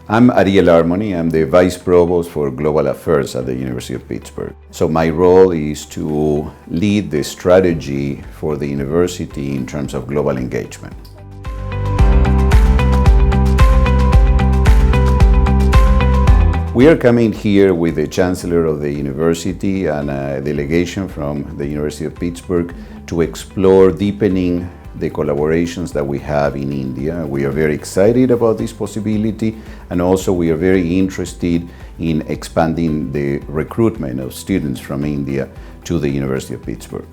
I'm Ariel Armony. I'm the Vice Provost for Global Affairs at the University of Pittsburgh. So my role is to lead the strategy for the university in terms of global engagement. We are coming here with the Chancellor of the University and a delegation from the University of Pittsburgh to explore deepening the collaborations that we have in India. We are very excited about this possibility, and also we are very interested in expanding the recruitment of students from India to the University of Pittsburgh.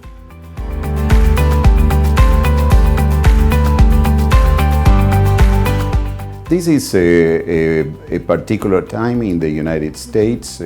This is a particular time in the United States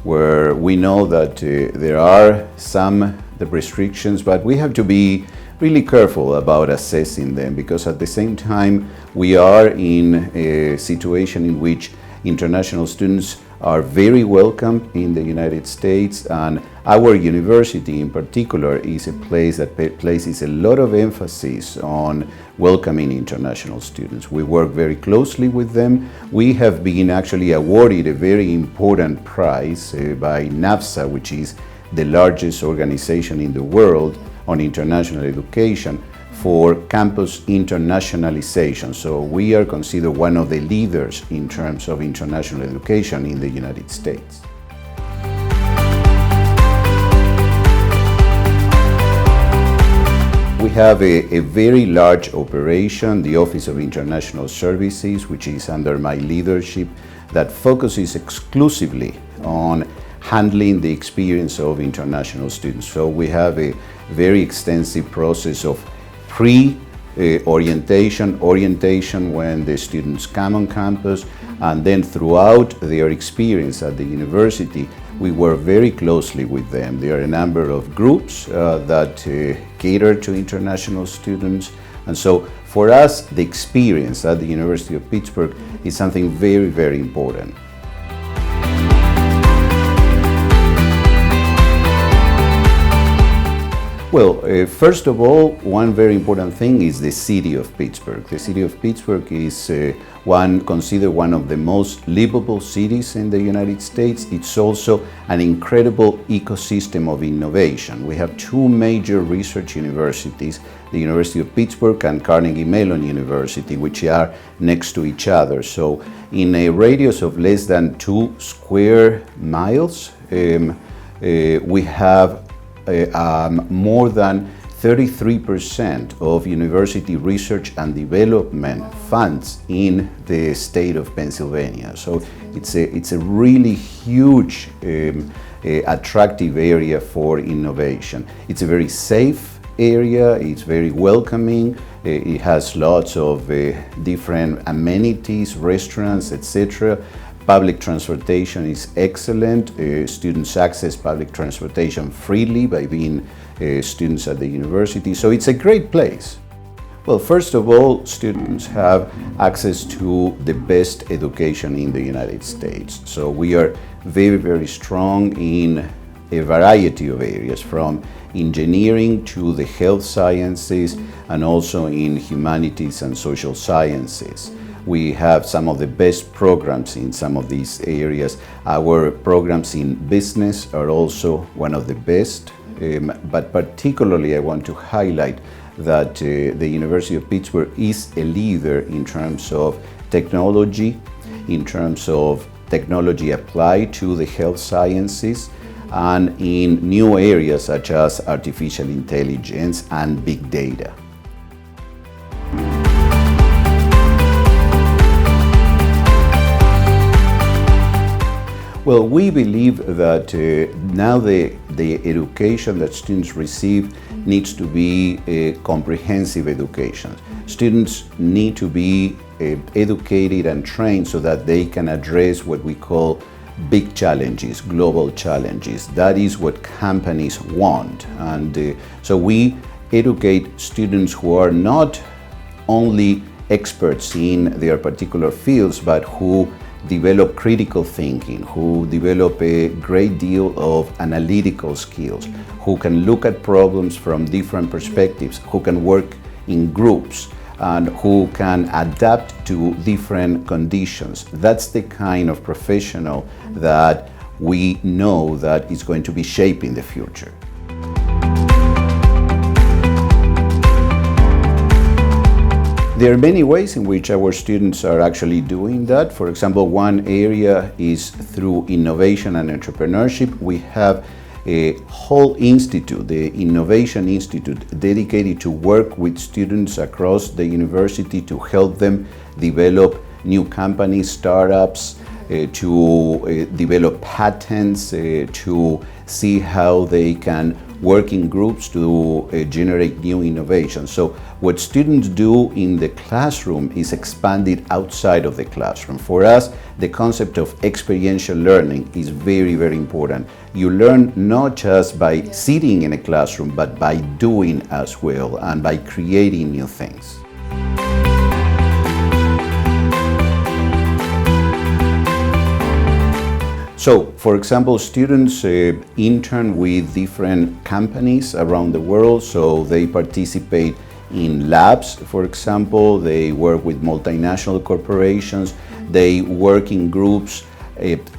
where we know that there are some restrictions, but we have to be really careful about assessing them, because at the same time we are in a situation in which international students are very welcome in the United States, and our university in particular is a place that places a lot of emphasis on welcoming international students. We work very closely with them. We have been actually awarded a very important prize by NAFSA, which is the largest organization in the world on international education, for campus internationalization. So we are considered one of the leaders in terms of international education in the United States. We have a very large operation, the Office of International Services, which is under my leadership, that focuses exclusively on handling the experience of international students. So we have a very extensive process of pre-orientation, orientation when the students come on campus, and then throughout their experience at the university, we work very closely with them. There are a number of groups that cater to international students, and so for us, the experience at the University of Pittsburgh is something very, very important. Well, first of all, one very important thing is the city of Pittsburgh. The city of Pittsburgh is considered one of the most livable cities in the United States. It's also an incredible ecosystem of innovation. We have two major research universities, the University of Pittsburgh and Carnegie Mellon University, which are next to each other. So in a radius of less than 2 square miles, we have more than 33% of university research and development funds in the state of Pennsylvania. So it's a really huge, attractive area for innovation. It's a very safe area, it's very welcoming, it has lots of different amenities, restaurants, etc. Public transportation is excellent. Students access public transportation freely by being students at the university. So it's a great place. Well, first of all, students have access to the best education in the United States. So we are very, very strong in a variety of areas, from engineering to the health sciences, and also in humanities and social sciences. We have some of the best programs in some of these areas. Our programs in business are also one of the best, but particularly I want to highlight that the University of Pittsburgh is a leader in terms of technology, in terms of technology applied to the health sciences, and in new areas such as artificial intelligence and big data. Well, we believe that now the education that students receive needs to be a comprehensive education. Students need to be educated and trained so that they can address what we call big challenges, global challenges. That is what companies want. And so we educate students who are not only experts in their particular fields, but who develop critical thinking, who develop a great deal of analytical skills, who can look at problems from different perspectives, who can work in groups, and who can adapt to different conditions. That's the kind of professional that we know that is going to be shaping the future. There are many ways in which our students are actually doing that. For example, one area is through innovation and entrepreneurship. We have a whole institute, the Innovation Institute, dedicated to work with students across the university to help them develop new companies, startups, to develop patents, to see how they can work in groups to generate new innovations. So what students do in the classroom is expanded outside of the classroom. For us, the concept of experiential learning is very, very important. You learn not just by sitting in a classroom, but by doing as well and by creating new things. So, for example, students intern with different companies around the world, so they participate in labs, for example, they work with multinational corporations, they work in groups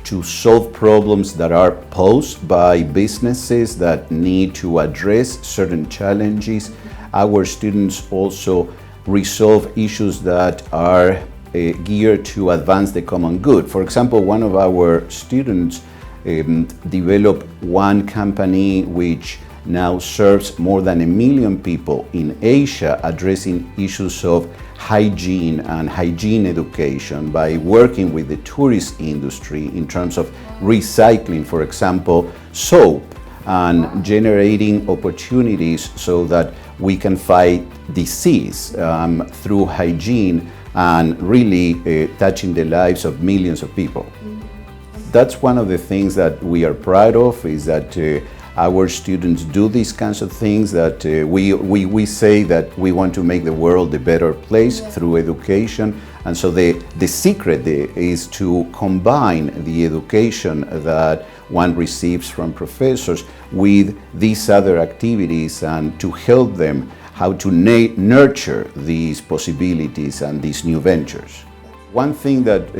to solve problems that are posed by businesses that need to address certain challenges. Our students also resolve issues that are geared to advance the common good. For example, one of our students developed one company which now serves more than 1 million people in Asia, addressing issues of hygiene and hygiene education by working with the tourist industry in terms of recycling, for example, soap, and generating opportunities so that we can fight disease through hygiene and really touching the lives of millions of people. That's one of the things that we are proud of, is that our students do these kinds of things, that we say that we want to make the world a better place through education. And so the secret is to combine the education that one receives from professors with these other activities and to help them how to nurture these possibilities and these new ventures. One thing that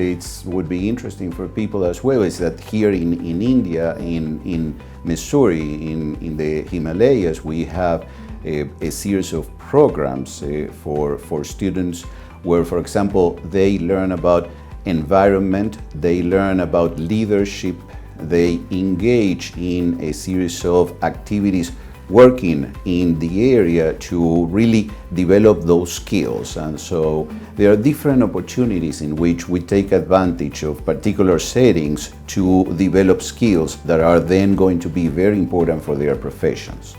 would be interesting for people as well is that here in India, in Missouri, in the Himalayas, we have a series of programs for students where, for example, they learn about environment, they learn about leadership, they engage in a series of activities working in the area to really develop those skills. And so there are different opportunities in which we take advantage of particular settings to develop skills that are then going to be very important for their professions.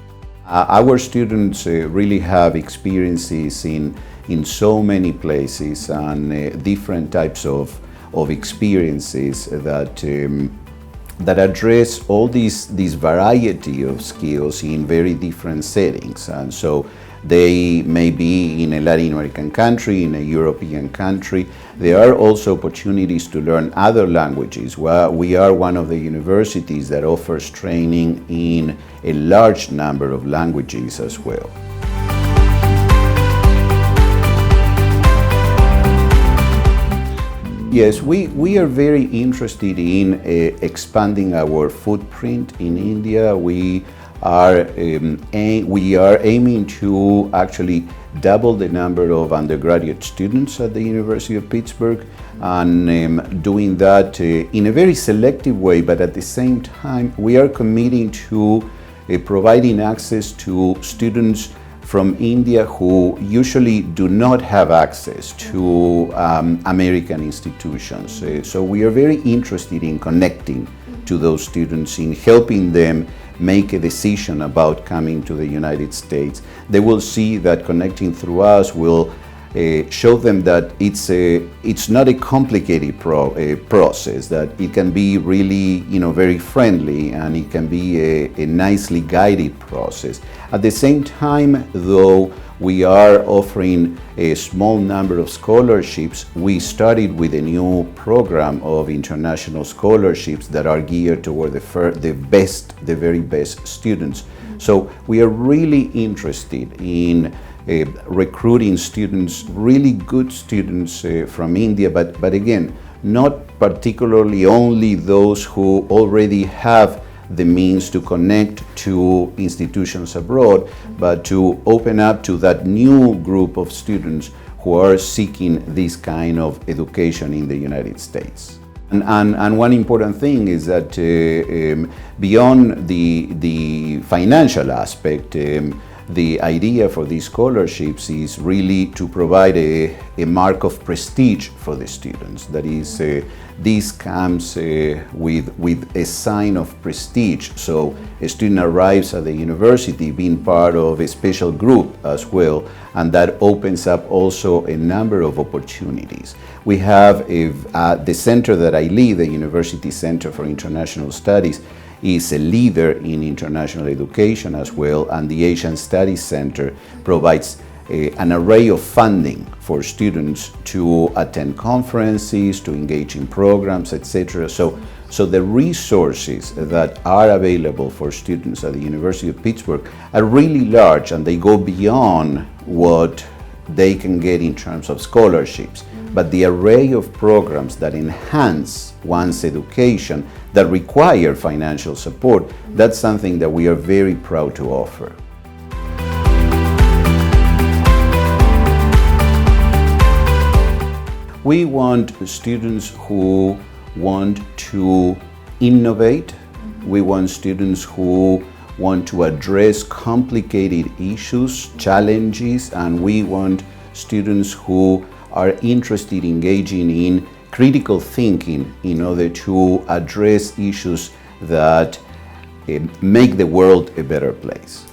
Our students really have experiences in so many places and different types of experiences that address all this variety of skills in very different settings. And so they may be in a Latin American country, in a European country. There are also opportunities to learn other languages. Well, we are one of the universities that offers training in a large number of languages as well. Yes, we are very interested in expanding our footprint in India. We are aiming to actually double the number of undergraduate students at the University of Pittsburgh, and doing that in a very selective way, but at the same time we are committing to providing access to students from India who usually do not have access to American institutions. So we are very interested in connecting to those students, in helping them make a decision about coming to the United States. They will see that connecting through us will show them that it's not a complicated process, that it can be really very friendly, and it can be a nicely guided process. At the same time, though, we are offering a small number of scholarships. We started with a new program of international scholarships that are geared toward the very best students. So we are really interested in recruiting students, really good students from India, but again, not particularly only those who already have the means to connect to institutions abroad, but to open up to that new group of students who are seeking this kind of education in the United States. And one important thing is that beyond the financial aspect, the idea for these scholarships is really to provide a mark of prestige for the students. That is, this comes with a sign of prestige. So a student arrives at the university being part of a special group as well, and that opens up also a number of opportunities. We have the center that I lead, the University Center for International Studies, is a leader in international education as well, and the Asian Studies Center provides an array of funding for students to attend conferences, to engage in programs, etc. So the resources that are available for students at the University of Pittsburgh are really large, and they go beyond what they can get in terms of scholarships. But the array of programs that enhance one's education, that require financial support, that's something that we are very proud to offer. We want students who want to innovate. We want students who want to address complicated issues, challenges, and we want students who are interested in engaging in critical thinking in order to address issues that make the world a better place.